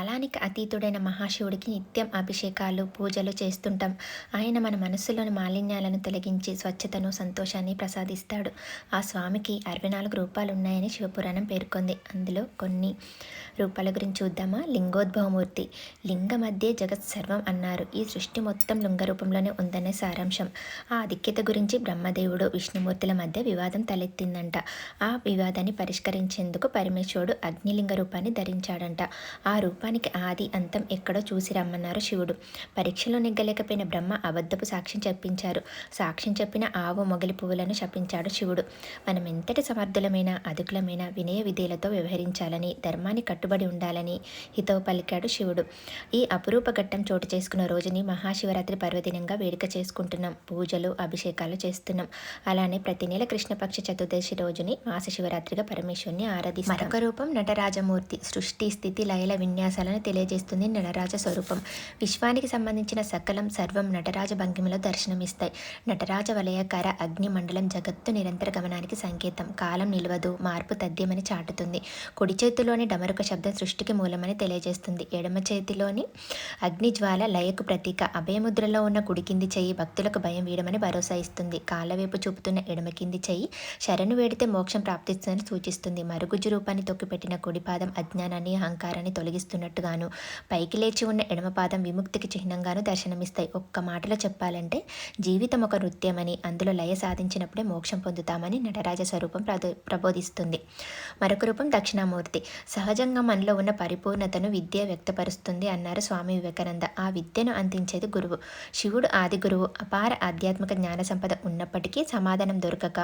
కాలానికి అతీతుడైన మహాశివుడికి నిత్యం అభిషేకాలు, పూజలు చేస్తుంటాం. ఆయన మన మనస్సులోని మాలిన్యాలను తొలగించి స్వచ్ఛతను, సంతోషాన్ని ప్రసాదిస్తాడు. ఆ స్వామికి 64 రూపాలున్నాయని శివపురాణం పేర్కొంది. అందులో కొన్ని రూపాల గురించి చూద్దామా? లింగోద్భవమూర్తి. లింగ మధ్యే జగత్ సర్వం అన్నారు. ఈ సృష్టి మొత్తం లింగ రూపంలోనే ఉందనే సారాంశం. ఆ ఆధిక్యత గురించి బ్రహ్మదేవుడు, విష్ణుమూర్తుల మధ్య వివాదం తలెత్తిందంట. ఆ వివాదాన్ని పరిష్కరించేందుకు పరమేశ్వరుడు అగ్నిలింగ రూపాన్ని ధరించాడంట. ఆ రూపానికి ఆది అంతం ఎక్కడో చూసి రమ్మన్నారు శివుడు. పరీక్షలో నెగ్గలేకపోయిన బ్రహ్మ అబద్ధపు సాక్ష్యం చెప్పించారు. సాక్ష్యం చెప్పిన ఆవు మొగలి పువ్వులను శపించాడు శివుడు. మనం ఎంతటి సమర్థులమైన, అదుకులమైన వినయ విధేయులతో వ్యవహరించాలని, ధర్మాన్ని కట్టుబడి ఉండాలని హితవు పలికాడు శివుడు. ఈ అపురూప ఘట్టం చోటు చేసుకున్న రోజుని మహాశివరాత్రి పర్వదినంగా వేడుక చేసుకుంటున్నాం. పూజలు, అభిషేకాలు చేస్తున్నాం. అలానే ప్రతి నెల కృష్ణపక్ష చతుర్దశి రోజుని మాస శివరాత్రిగా పరమేశ్వరుని ఆరాధిస్తాం. మరొక రూపం నటరాజమూర్తి. సృష్టి, స్థితి, లయల విన్యాసాలను తెలియజేస్తుంది నటరాజ స్వరూపం. విశ్వానికి సంబంధించిన సకలం సర్వం నటరాజ భంగిమలో దర్శనమిస్తాయి. నటరాజ వలయాకార అగ్ని మండలం జగత్తు నిరంతర గమనానికి సంకేతం. కాలం నిలవదు, మార్పు తథ్యమని చాటుతుంది. కుడి చేతిలోని డమరుక శబ్దం సృష్టికి మూలమని తెలియజేస్తుంది. ఎడమ చేతిలోని అగ్నిజ్వాల లయకు ప్రతీక. అభయముద్రలో ఉన్న కుడి కింది చెయ్యి భక్తులకు భయం వీడమని భరోసా ఇస్తుంది. కాళ్ళవైపు చూపుతున్న ఎడమ కింది చెయ్యి శరణు వేడితే మోక్షం ప్రాప్తిస్తుందని సూచిస్తుంది. మరుగుజ్జు రూపాన్ని తొక్కిపెట్టిన కుడి పాదం అజ్ఞానాన్ని, అహంకారాన్ని తొలగిస్తున్నట్టుగాను, పైకి లేచి ఉన్న ఎడమ పాదం విముక్తికి చిహ్నంగాను దర్శనమిస్తాయి. ఒక్క మాటలో చెప్పాలంటే జీవితం ఒక నృత్యమని, అందులో లయ సాధించినప్పుడే మోక్షం పొందుతామని నటరాజ స్వరూపం ప్రబోధిస్తుంది. మరొక రూపం దక్షిణామూర్తి. సహజంగా మనలో ఉన్న పరిపూర్ణతను విద్య వ్యక్తపరుస్తుంది అన్నారు స్వామి వివేకానంద. ఆ విద్యను అందించేది గురువు. శివుడు ఆది గురువు. అపార ఆధ్యాత్మిక జ్ఞాన సంపద ఉన్నప్పటికీ సమాధానం దొరకక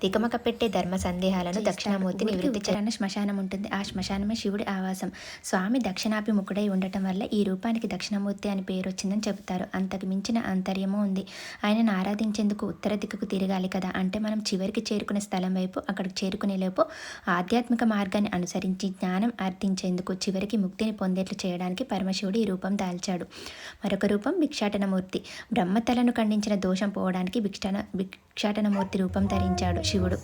తికమక పెట్టే ధర్మ సందేహాలను దక్షిణామూర్తి నివృత్తి చేయాలని శ్మశానం ఉంటుంది. ఆ శ్మశానమే శివుడి ఆవాసం. స్వామి దక్షిణాభిముఖుడై ఉండటం వల్ల ఈ రూపానికి దక్షిణామూర్తి అని పేరు వచ్చిందని చెబుతారు. అంతకు మించిన ఆంతర్యమూ ఉంది. ఆయనను ఆరాధించేందుకు ఉత్తర దిక్కుకు తిరగాలి కదా. అంటే మనం చివరికి చేరుకునే స్థలం వైపు, అక్కడికి చేరుకునేలోపు ఆధ్యాత్మిక మార్గాన్ని అనుసరించి జ్ఞానం అర్థించేందుకు, చివరికి ముక్తిని పొందేట్లు చేయడానికి పరమశివుడు ఈ రూపం దాల్చాడు. మరొక రూపం భిక్షాటనమూర్తి. బ్రహ్మతలను ఖండించిన దోషం పోవడానికి భిక్షాటనమూర్తి రూపం ధరించాడు శివుడు.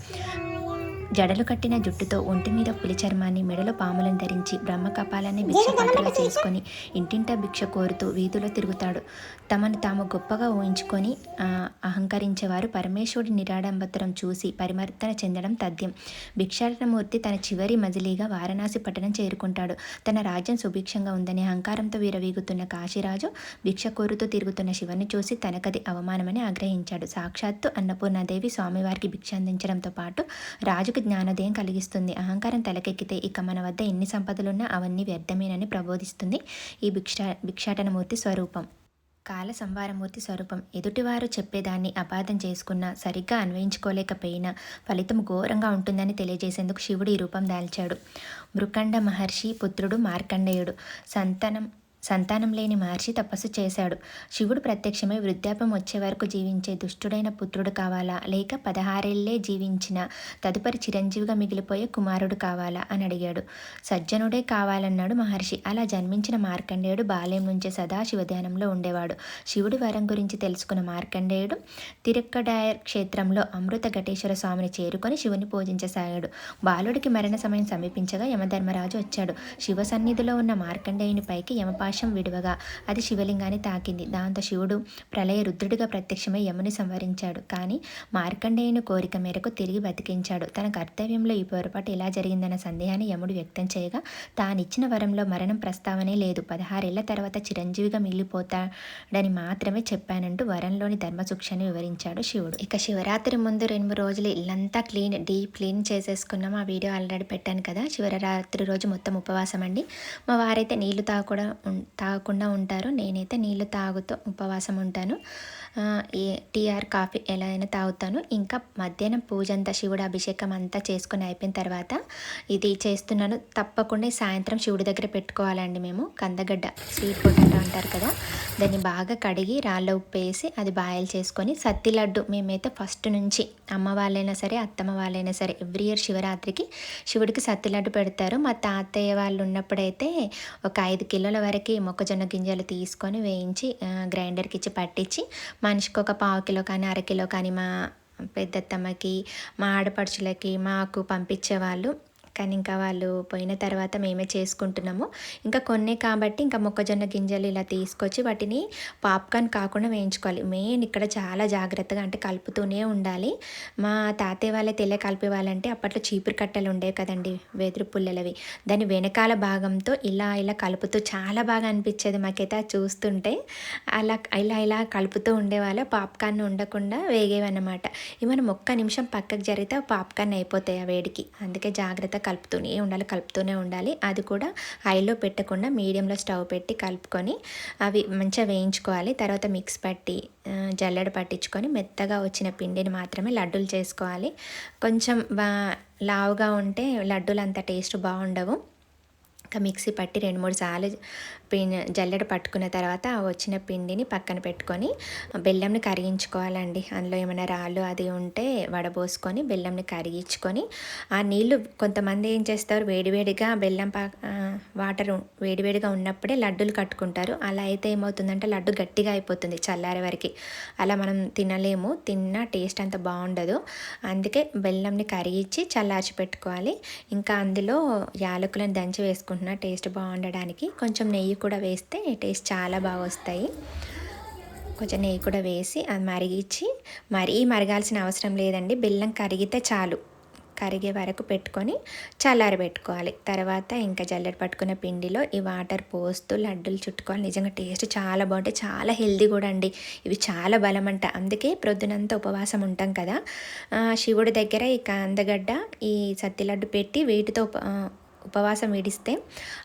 జడలు కట్టిన జుట్టుతో ఒంటి మీద పులి చర్మాన్ని, మెడలో పాములను ధరించి బ్రహ్మ కపాలాన్ని భిక్షపాత్రగా చేసుకొని ఇంటింటా భిక్ష కోరుతూ వీధిలో తిరుగుతాడు. తమను తాము గొప్పగా ఊహించుకొని అహంకరించేవారు పరమేశ్వరుడి నిరాడంబరం చూసి పరివర్తన చెందడం తథ్యం. భిక్షాటనమూర్తి తన చివరి మజిలీగా వారణాసి పట్టణం చేరుకుంటాడు. తన రాజ్యం సుభిక్షంగా ఉందని అహంకారంతో వీరవీగుతున్న కాశీరాజు భిక్ష కోరుతూ తిరుగుతున్న శివుని చూసి తనకది అవమానమని ఆగ్రహించాడు. సాక్షాత్తు అన్నపూర్ణాదేవి స్వామివారికి భిక్ష అందించడంతో పాటు రాజుకు జ్ఞానోదయం కలిగిస్తుంది. అహంకారం తలకెక్కితే ఇక మన వద్ద ఎన్ని సంపదలున్నా అవన్నీ వ్యర్థమేనని ప్రబోధిస్తుంది ఈ భిక్షాటనమూర్తి స్వరూపం. కాల సంవారమూర్తి స్వరూపం. ఎదుటివారు చెప్పేదాన్ని అపార్థం చేసుకున్నా, సరిగ్గా అన్వయించుకోలేకపోయినా ఫలితం ఘోరంగా ఉంటుందని తెలియజేసేందుకు శివుడు ఈ రూపం దాల్చాడు. మృకండ మహర్షి పుత్రుడు మార్కండేయుడు. సంతానం లేని మహర్షి తపస్సు చేశాడు. శివుడు ప్రత్యక్షమై వృద్ధాప్యం వచ్చే వరకు జీవించే దుష్టుడైన పుత్రుడు కావాలా, లేక 16 జీవించిన తదుపరి చిరంజీవిగా మిగిలిపోయే కుమారుడు కావాలా అని అడిగాడు. సజ్జనుడే కావాలన్నాడు మహర్షి. అలా జన్మించిన మార్కండేయుడు బాల్యం నుంచే సదా శివధ్యానంలో ఉండేవాడు. శివుడి వరం గురించి తెలుసుకున్న మార్కండేయుడు తిరుక్కడాయర్ క్షేత్రంలో అమృత ఘటేశ్వర స్వామిని చేరుకొని శివుని పూజించసాగాడు. బాలుడికి మరణ సమయం సమీపించగా యమధర్మరాజు వచ్చాడు. శివ సన్నిధిలో ఉన్న మార్కండేయుని పైకి యమపాశం విడువగా అది శివలింగాన్ని తాకింది. దాంతో శివుడు ప్రళయ రుద్రుడిగా ప్రత్యక్షమై యముని సంవరించాడు. కానీ మార్కండేయుని కోరిక మేరకు తిరిగి బతికించాడు. తన కర్తవ్యంలో ఈ పొరపాటు ఎలా జరిగిందన్న సందేహాన్ని యముడు వ్యక్తం చేయగా, తానిచ్చిన వరంలో మరణం ప్రస్తావనే లేదు, 16 తర్వాత చిరంజీవిగా మిగిలిపోతాడని మాత్రమే చెప్పానంటూ వరంలోని ధర్మసూక్ష్యాన్ని వివరించాడు శివుడు. ఇక శివరాత్రి ముందు 2 రోజులు ఇల్లంతా డీప్ క్లీన్ చేసేసుకున్నాం. ఆ వీడియో ఆల్రెడీ పెట్టాను కదా. శివరాత్రి రోజు మొత్తం ఉపవాసం అండి. మా వారైతే నీళ్లు తాగకుండా ఉంటారు. నేనైతే నీళ్లు తాగుతూ ఉపవాసం ఉంటాను. టీ ఆర్ కాఫీ ఎలా అయినా తాగుతాను. ఇంకా మధ్యాహ్నం పూజ అంతా, శివుడు అభిషేకం అంతా చేసుకుని అయిపోయిన తర్వాత ఇది చేస్తున్నాను. తప్పకుండా సాయంత్రం శివుడి దగ్గర పెట్టుకోవాలండి. మేము కందగడ్డ స్వీట్ పొటాటో అంటారు కదా, దాన్ని బాగా కడిగి రాళ్ళ ఉప్పు వేసి అది బాయిల్ చేసుకొని సత్తి లడ్డు మేమైతే ఫస్ట్ నుంచి అమ్మ వాళ్ళైనా సరే, అత్తమ్మ వాళ్ళైనా సరే ఎవ్రీ ఇయర్ శివరాత్రికి శివుడికి సత్తి లడ్డు పెడతారు. మా తాతయ్య వాళ్ళు ఉన్నప్పుడైతే ఒక 5 కిలోల వరకు మొక్కజొన్న గింజలు తీసుకొని వేయించి గ్రైండర్కి ఇచ్చి పట్టించి మనిషికి ఒక 1/2 కిలో కానీ 1/2 కిలో కానీ మా పెద్దత్తమ్మకి, మా ఆడపడుచులకి, మాకు పంపించేవాళ్ళు. కానీ ఇంకా వాళ్ళు పోయిన తర్వాత మేమే చేసుకుంటున్నాము. ఇంకా కొన్నే కాబట్టి ఇంకా మొక్కజొన్న గింజలు ఇలా తీసుకొచ్చి వాటిని పాప్కార్న్ కాకుండా వేయించుకోవాలి. మెయిన్ ఇక్కడ చాలా జాగ్రత్తగా అంటే కలుపుతూనే ఉండాలి. మా తాతయ్య వాళ్ళే కలిపేవాళ్ళంటే అప్పట్లో చీపురు కట్టలు ఉండేవి కదండి, వెదురు పుల్లలవి. దాని వెనకాల భాగంతో ఇలా ఇలా కలుపుతూ చాలా బాగా అనిపించేది మాకైతే అది చూస్తుంటే. అలా ఇలా కలుపుతూ ఉండేవాళ్ళు. పాప్కార్న్ ఉండకుండా వేగేవన్నమాట. ఇవి మనం ఒక్క నిమిషం పక్కకు జరిగితే పాప్కార్న్ అయిపోతాయి ఆ వేడికి. అందుకే జాగ్రత్తగా కలుపుతూనే ఉండాలి. అది కూడా హైలో పెట్టకుండా మీడియంలో స్టవ్ పెట్టి కలుపుకొని అవి మంచిగా వేయించుకోవాలి. తర్వాత మిక్స్ పట్టి జల్లెడ పట్టించుకొని మెత్తగా వచ్చిన పిండిని మాత్రమే లడ్డూలు చేసుకోవాలి. కొంచెం లావుగా ఉంటే లడ్డూలు అంత టేస్ట్ బాగుండవు. ఇంకా మిక్సీ పట్టి 2-3 సార్లు జల్లెడ పట్టుకున్న తర్వాత వచ్చిన పిండిని పక్కన పెట్టుకొని బెల్లంని కరిగించుకోవాలండి. అందులో ఏమైనా రాళ్ళు అది ఉంటే వడబోసుకొని బెల్లంని కరిగించుకొని ఆ నీళ్ళు కొంతమంది ఏం చేస్తారు, వేడివేడిగా వాటర్ వేడివేడిగా ఉన్నప్పుడే లడ్డూలు కట్టుకుంటారు. అలా అయితే ఏమవుతుందంటే లడ్డు గట్టిగా అయిపోతుంది చల్లారే వరకు. అలా మనం తినలేము, తిన్న టేస్ట్ అంత బాగుండదు. అందుకే బెల్లంని కరిగించి చల్లార్చి పెట్టుకోవాలి. ఇంకా అందులో యాలకులను దంచి వేసుకుంటున్నా టేస్ట్ బాగుండడానికి. కొంచెం నెయ్యి కూడా వేస్తే టేస్ట్ చాలా బాగా వస్తాయి. కొంచెం నెయ్యి కూడా వేసి అది మరిగించి, మరీ మరగాల్సిన అవసరం లేదండి, బెల్లం కరిగితే చాలు. కరిగే వరకు పెట్టుకొని చల్లారబెట్టుకోవాలి. తర్వాత ఇంకా జల్లెడ పట్టుకున్న పిండిలో ఈ వాటర్ పోస్తూ లడ్డూలు చుట్టుకోవాలి. నిజంగా టేస్ట్ చాలా బాగుంటాయి, చాలా హెల్దీ కూడా అండి. ఇవి చాలా బలం అంట. అందుకే ప్రొద్దునంతా ఉపవాసం ఉంటాం కదా, శివుడి దగ్గర ఈ కందగడ్డ ఈ సత్తి లడ్డు పెట్టి వీటితో ఉపవాసం విడిస్తే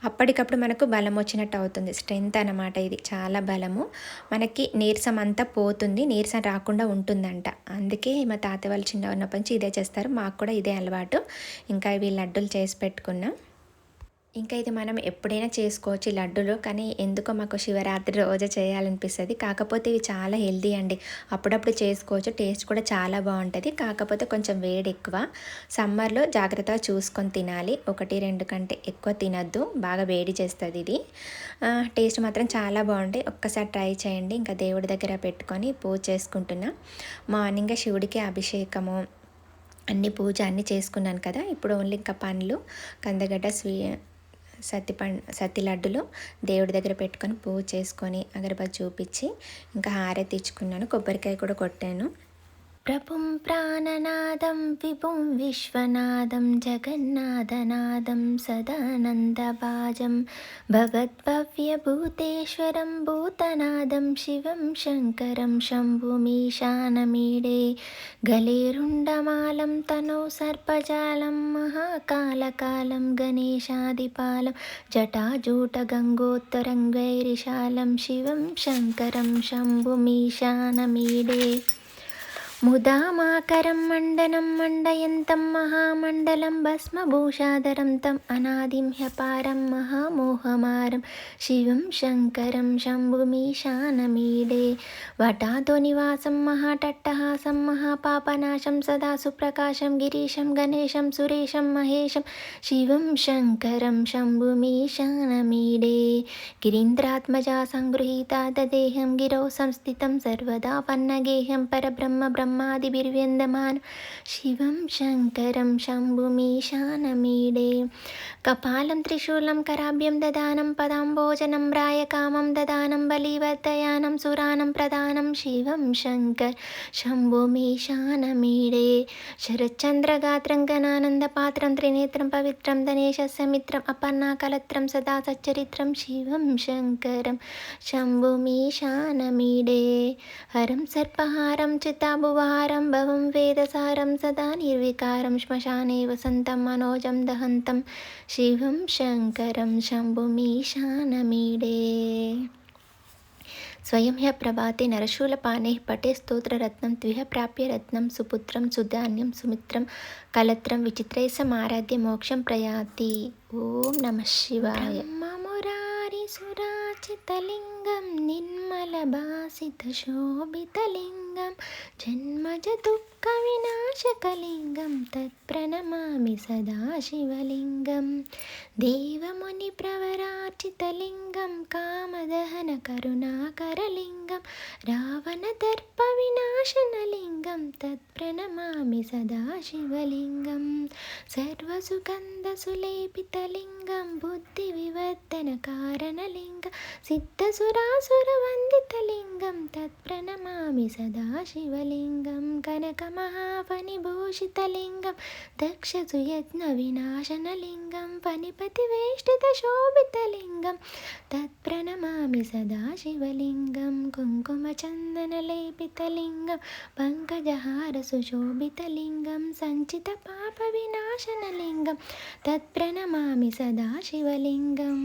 అప్పటికప్పుడు మనకు బలం వచ్చినట్టు అవుతుంది. స్ట్రెంత్ అన్నమాట. ఇది చాలా బలము. మనకి నీరసం అంతా పోతుంది, నీరసం రాకుండా ఉంటుందంట. అందుకే మా తాతయ్య వాళ్ళు చిన్న ఉన్నప్పటి నుంచి ఇదే చేస్తారు. మాకు కూడా ఇదే అలవాటు. ఇంకా ఇవి లడ్డూలు చేసి పెట్టుకున్నాం. ఇంకా ఇది మనం ఎప్పుడైనా చేసుకోవచ్చు ఈ లడ్డూలు. కానీ ఎందుకో మాకు శివరాత్రి రోజు చేయాలనిపిస్తుంది. కాకపోతే ఇవి చాలా హెల్దీ అండి. అప్పుడప్పుడు చేసుకోవచ్చు, టేస్ట్ కూడా చాలా బాగుంటుంది. కాకపోతే కొంచెం వేడి ఎక్కువ. సమ్మర్లో జాగ్రత్తగా చూసుకొని తినాలి. 1-2 కంటే ఎక్కువ తినద్దు, బాగా వేడి చేస్తుంది ఇది. టేస్ట్ మాత్రం చాలా బాగుంటాయి. ఒక్కసారి ట్రై చేయండి. ఇంకా దేవుడి దగ్గర పెట్టుకొని పూజ చేసుకుంటున్నా. మార్నింగ్ శివుడికి అభిషేకము పూజ అన్నీ చేసుకున్నాను కదా. ఇప్పుడు ఓన్లీ ఇంకా పండ్లు, కందగడ్డ, సత్తి లడ్డులు దేవుడి దగ్గర పెట్టుకొని పూజ చేసుకొని అగరబత్తి చూపించి ఇంకా హారతి ఇచ్చుకున్నాను. కొబ్బరికాయ కూడా కొట్టాను. ప్రభుం ప్రాణనాదం విభుం విశ్వనాదం జగన్నాథనాదం సదానందభాజం భగద్భవ్యభూతేశ్వరం భూతనాదం శివం శంకరం శంభుమీశానమీడే గలేరుండమాలం తనో సర్పజాలం మహాకాలకాలం గణేశాదిపాలం జటాజూటగంగోత్తరంగైరిశాలం శివం శంకరం శంభుమీశానమీడే ముదామాకరం మండనం మండయంతం మహామండలం భస్మభూషాధరం తం అనాదిం హ్యపారం మహామోహమారం శివం శంకరం శంభుమీశానమీడే వటాతో నివాసం మహాటట్టహాసం మహాపాపనాశం సదా సుప్రకాశం గిరీశం గణేశం సురేశం మహేశం శివం శంకరం శంభుమీశానమీడే గిరీంద్రాత్మజా సంగృహీత దేహం గిరౌ సంస్థితం సర్వదా పన్నగేహం పరబ్రహ్మ బ్రహ్మాదిభిర్వ్యందమానం శివం శంకరం శంభుమీశానమీడే కపాలం త్రిశూలం కరాభ్యం దదానం పదాంబోజనం రాయకామం దదానం బలివర్ధయానం సురానం ప్రదానం శివం శంకర్ శంభుమీశానమీడే శరచంద్రగాత్రం గణానందపాత్రం త్రినేత్రం పవిత్రం ధనేశస్సమిత్రం అపర్ణాకలత్రం సదా సచ్చరిత్రం శివం శంకరం శంభుమీశానమీడే హరం సర్పహారం చిత్తాభువహారం భవం వేదసారం సదా నిర్వికారం శ్మశానే వసంతం మనోజం దహంతం శివం శంకరం శంభుమీశానమీడే స్వయం హ్య ప్రభాతే నరశూలపానే పటే స్తోత్రరత్నం త్విహ ప్రాప్య రత్నం సుపుత్రం సుధాన్యం సుమిత్రం కలత్రం విచిత్రై సమారాధ్య మోక్షం ప్రయాతి. ఓం నమః శివాయ. మురారి సురాచితలింగం నిర్మలభాసితశోభితలింగం జన్మజదుఃఖవినాశకలింగం తత్ప్రణమామి సదాశివలింగం దేవమునిప్రవరార్చితలింగం కామదహనకరుణాకరలింగం రావణదర్పవినాశనలింగం తత్ప్రణమామి సదాశివలింగం సర్వసుగంధసులేపితలింగం బుద్ధివివర్ధనకారణలింగం సిద్ధసురాసురవందితలింగం తత్ప్రణమామి సదాశివలింగం కనకమహాఫణిభూషితలింగం దక్షసుయజ్ఞవినాశనలింగం ఫణిపతివేష్టితశోభితలింగం తత్ప్రణమామి సదాశివలింగం కుంకుమచందనలేపితలింగం పంకజహారసుశోభితలింగం సంచితపాపవినాశనలింగం తత్ప్రణమామి సదాశివలింగం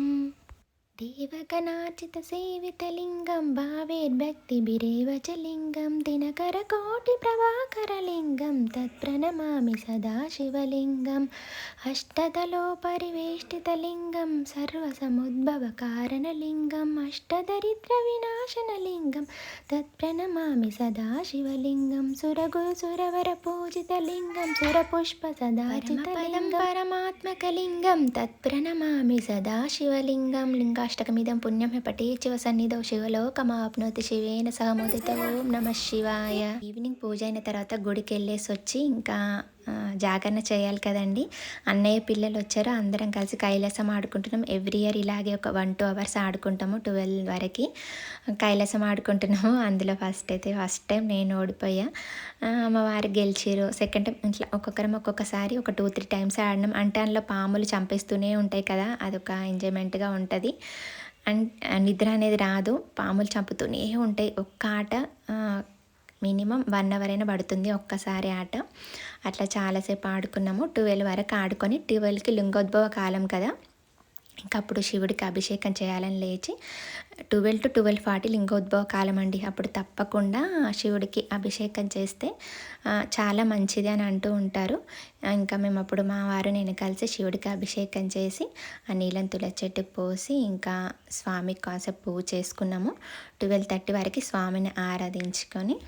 దేవగణార్చితసేవితలింగం భావేర్భక్తిభిరేవ చ లింగం దినకరకోటిప్రభాకరలింగం తత్ప్రణమామి సదాశివలింగం అష్టదలోపరివేష్టితలింగం సర్వసముద్భవకారణలింగం అష్టదరిద్రవినాశనలింగం తత్ప్రణమామి సదాశివలింగం సురగురుసురవరపూజితలింగం సురపుష్పసదాచితలింగం పరమాత్మకలింగం తత్ప్రణమామి సదాశివలింగం లింగాష్టకమిదం పుణ్యం పఠేచ్చివ సన్నిధౌ శివలోకమాప్నోతి శివేన సహమోదిత ఓం నమః శివాయ. ఈవినింగ్ పూజ అయిన తర్వాత గుడికి వెళ్ళేసి వచ్చి ఇంకా జాగరణ చేయాలి కదండి. అన్నయ్య పిల్లలు వచ్చారు, అందరం కలిసి కైలాసం ఆడుకుంటున్నాం. ఎవ్రీ ఇయర్ ఇలాగే ఒక 1-2 అవర్స్ ఆడుకుంటాము, 12 వరకు కైలాసం ఆడుకుంటున్నాము. అందులో ఫస్ట్ టైం నేను ఓడిపోయా, అమ్మవారు గెలిచారు. సెకండ్ టైం ఇట్లా ఒక్కొక్కసారి ఒక 2-3 టైమ్స్ ఆడినాం. అంటే అందులో పాములు చంపేస్తూనే ఉంటాయి కదా, అదొక ఎంజాయ్మెంట్గా ఉంటుంది. అండ్ నిద్ర అనేది రాదు, పాములు చంపుతూనే ఉంటాయి. ఒక్క ఆట మినిమం 1 అవర్ అయినా పడుతుంది ఒక్కసారి ఆట. అట్లా చాలాసేపు ఆడుకున్నాము. 12 వరకు ఆడుకొని 12కి లింగోద్భవ కాలం కదా, ఇంకప్పుడు శివుడికి అభిషేకం చేయాలని లేచి 12 to 12:40 లింగోద్భవ కాలం అండి. అప్పుడు తప్పకుండా శివుడికి అభిషేకం చేస్తే చాలా మంచిది అని అంటూ ఉంటారు. ఇంకా మేము అప్పుడు మా వారు నేను కలిసి శివుడికి అభిషేకం చేసి ఆ నీళ్ళని తులసి చెట్టుకు పోసి ఇంకా స్వామికి కాసేపు పూజ చేసుకున్నాము. 12:30 వరకు స్వామిని ఆరాధించుకొని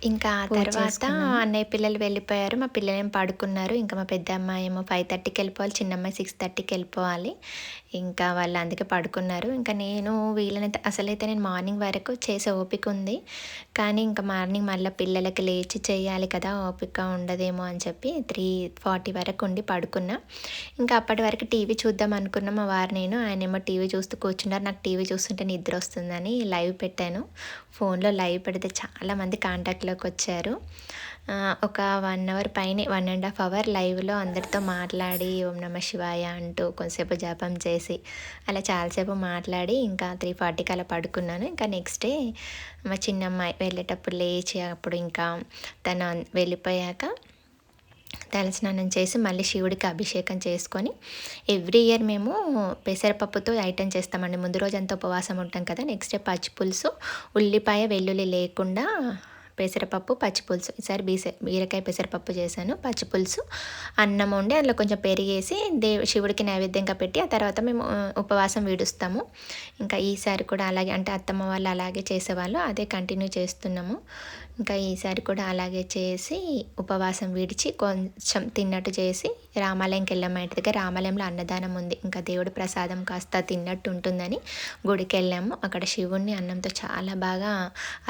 ఇంకా తర్వాత అన్నయ్య పిల్లలు వెళ్ళిపోయారు, మా పిల్లలేం పడుకున్నారు. ఇంకా మా పెద్ద అమ్మాయి ఏమో 5:30కి వెళ్ళిపోవాలి, చిన్న అమ్మాయి 6:30కి వెళ్ళిపోవాలి. ఇంకా వాళ్ళు అందుకే పడుకున్నారు. ఇంకా నేను వీళ్ళనైతే అసలైతే నేను మార్నింగ్ వరకు చేసే ఓపిక ఉంది, కానీ ఇంకా మార్నింగ్ మళ్ళీ పిల్లలకి లేచి చేయాలి కదా, ఓపిక ఉండదేమో అని చెప్పి 3:40 వరకు ఉండి పడుకున్నా. ఇంకా అప్పటి వరకు టీవీ చూద్దాం అనుకున్నాం మా వారు నేను. ఆయనేమో టీవీ చూస్తూ కూర్చున్నారు. నాకు టీవీ చూస్తుంటే నిద్ర వస్తుందని లైవ్ పెట్టాను. ఫోన్లో లైవ్ పెడితే చాలామంది కాంటాక్ట్లోకి వచ్చారు. ఒక 1 అవర్ పైనే 1.5 అవర్ లైవ్లో అందరితో మాట్లాడి ఓం నమః శివాయ అంటూ కొంతసేపు జపం చేసి అలా చాలాసేపు మాట్లాడి ఇంకా 3:40కి అలా పడుకున్నాను. ఇంకా నెక్స్ట్ డే మా చిన్నమ్మాయి వెళ్ళేటప్పుడు లేచి అప్పుడు ఇంకా తను వెళ్ళిపోయాక తలస్నానం చేసి మళ్ళీ శివుడికి అభిషేకం చేసుకొని ఎవ్రీ ఇయర్ మేము పెసరపప్పుతో ఐటెం చేస్తామండి. ముందు రోజంతా ఉపవాసం ఉంటాం కదా, నెక్స్ట్ డే పచ్చి పులుసు, ఉల్లిపాయ వెల్లుల్లి లేకుండా పెసరపప్పు పచ్చి పులుసు. ఈసారి బీరకాయ పెసరపప్పు చేశాను, పచ్చి పులుసు, అన్నం వండి అందులో కొంచెం పెరిగేసి శివుడికి నైవేద్యంగా పెట్టి ఆ తర్వాత మేము ఉపవాసం విడుస్తాము. ఇంకా ఈసారి కూడా అలాగే, అంటే అత్తమ్మ వాళ్ళు అలాగే చేసేవాళ్ళు, అదే కంటిన్యూ చేస్తున్నాము. ఇంకా ఈసారి కూడా అలాగే చేసి ఉపవాసం విడిచి కొంచెం తిన్నట్టు చేసి రామాలయంకి వెళ్ళాము. మా ఇంటి దగ్గర రామాలయంలో అన్నదానం ఉంది, ఇంకా దేవుడి ప్రసాదం కాస్త తిన్నట్టు ఉంటుందని గుడికి వెళ్ళాము. అక్కడ శివుణ్ణి అన్నంతో చాలా బాగా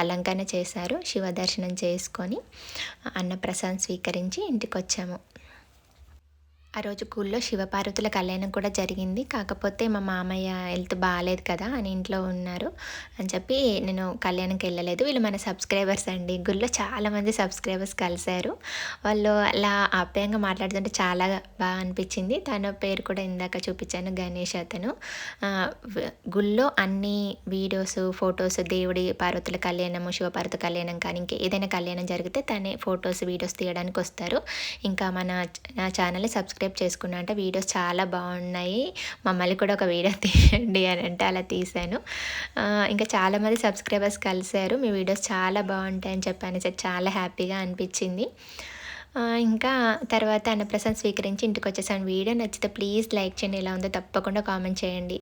అలంకరణ చేశారు. శివ దర్శనం చేసుకొని అన్నప్రసాదం స్వీకరించి ఇంటికి వచ్చాము. ఆ రోజు గుళ్ళో శివపార్వతుల కళ్యాణం కూడా జరిగింది. కాకపోతే మా మామయ్య హెల్త్ బాగాలేదు కదా అని ఇంట్లో ఉన్నారు అని చెప్పి నేను కళ్యాణంకి వెళ్ళలేదు. వీళ్ళు మన సబ్స్క్రైబర్స్ అండి. గుళ్ళో చాలామంది సబ్స్క్రైబర్స్ కలిశారు. వాళ్ళు అలా ఆప్యాయంగా మాట్లాడుతుంటే చాలా బాగా అనిపించింది. తన పేరు కూడా ఇందాక చూపించాను, గణేష్ అతను. గుళ్ళో అన్ని వీడియోస్ ఫొటోస్ దేవుడి పార్వతుల కళ్యాణము, శివపార్వతి కళ్యాణం కానీ ఇంకా ఏదైనా కళ్యాణం జరిగితే తనే ఫొటోస్ వీడియోస్ తీయడానికి వస్తారు. ఇంకా నా ఛానల్ని సబ్స్క్రైబ్ చేసుకున్నా అంటే వీడియోస్ చాలా బాగున్నాయి, మమ్మల్ని కూడా ఒక వీడియో తీయండి అని అంటే అలా తీశాను. ఇంకా చాలామంది సబ్స్క్రైబర్స్ కలిశారు, మీ వీడియోస్ చాలా బాగుంటాయని చెప్పాను సార్, చాలా హ్యాపీగా అనిపించింది. ఇంకా తర్వాత అన్నప్రసాదం స్వీకరించి ఇంటికి వచ్చేసాను. వీడియో నచ్చితే ప్లీజ్ లైక్ చేయండి, ఎలా ఉందో తప్పకుండా కామెంట్ చేయండి.